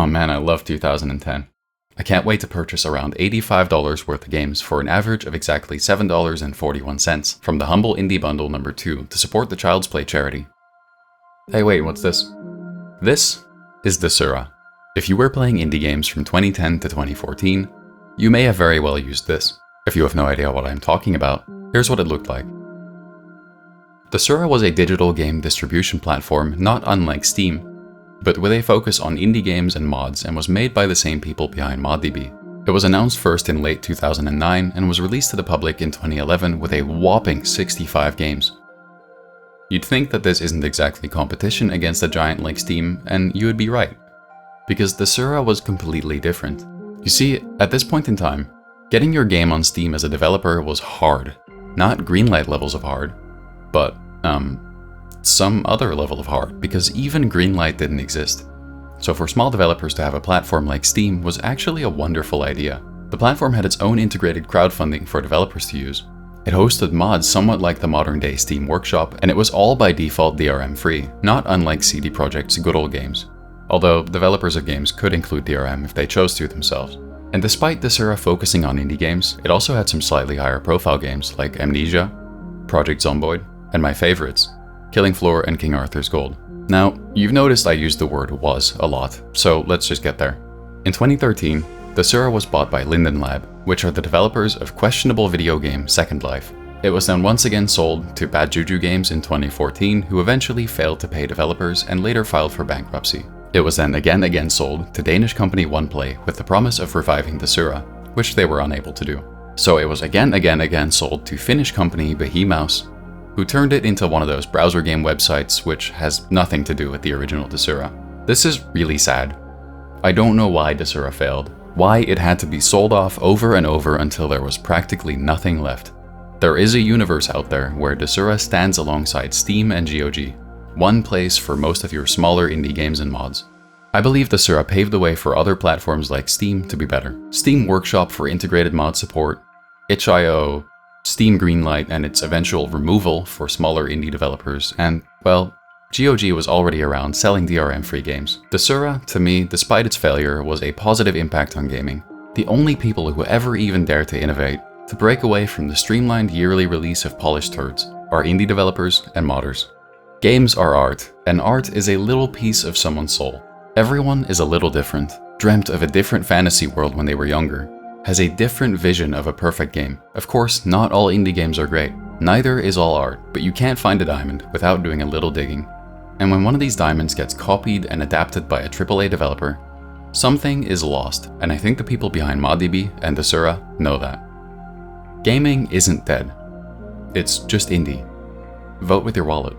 Oh man, I love 2010. I can't wait to purchase around $85 worth of games for an average of exactly $7.41 from the humble Indie Bundle number 2 to support the Child's Play charity. Hey wait, what's this? This is Desura. If you were playing indie games from 2010 to 2014, you may have very well used this. If you have no idea what I'm talking about, here's what it looked like. Desura was a digital game distribution platform not unlike Steam, but with a focus on indie games and mods, and was made by the same people behind ModDB. It was announced first in late 2009 and was released to the public in 2011 with a whopping 65 games. You'd think that this isn't exactly competition against a giant like Steam, and you would be right, because Desura was completely different. You see, at this point in time, getting your game on Steam as a developer was hard. Not greenlight levels of hard, but some other level of hard, because even greenlight didn't exist. So for small developers to have a platform like Steam was actually a wonderful idea. The platform had its own integrated crowdfunding for developers to use. It hosted mods somewhat like the modern day Steam Workshop, and it was all by default DRM free, not unlike CD Projekt's good old games. Although developers of games could include DRM if they chose to themselves. And despite Desura focusing on indie games, it also had some slightly higher profile games like Amnesia, Project Zomboid, and my favorites, Killing Floor and King Arthur's Gold. Now, you've noticed I used the word was a lot, so let's just get there. In 2013, Desura was bought by Linden Lab, which are the developers of questionable video game Second Life. It was then once again sold to Bad Juju Games in 2014, who eventually failed to pay developers and later filed for bankruptcy. It was then again sold to Danish company OnePlay with the promise of reviving Desura, which they were unable to do. So it was again sold to Finnish company Behemouse, who turned it into one of those browser game websites which has nothing to do with the original Desura. This is really sad. I don't know why Desura failed, why it had to be sold off over and over until there was practically nothing left. There is a universe out there where Desura stands alongside Steam and GOG, one place for most of your smaller indie games and mods. I believe Desura paved the way for other platforms like Steam to be better. Steam Workshop for integrated mod support, itch.io, Steam Greenlight and its eventual removal for smaller indie developers, and, well, GOG was already around selling DRM-free games. Desura, to me, despite its failure, was a positive impact on gaming. The only people who ever even dared to innovate, to break away from the streamlined yearly release of polished turds, are indie developers and modders. Games are art, and art is a little piece of someone's soul. Everyone is a little different, dreamt of a different fantasy world when they were younger, has a different vision of a perfect game. Of course, not all indie games are great. Neither is all art, but you can't find a diamond without doing a little digging. And when one of these diamonds gets copied and adapted by a AAA developer, something is lost, and I think the people behind ModDB and Desura know that. Gaming isn't dead. It's just indie. Vote with your wallet.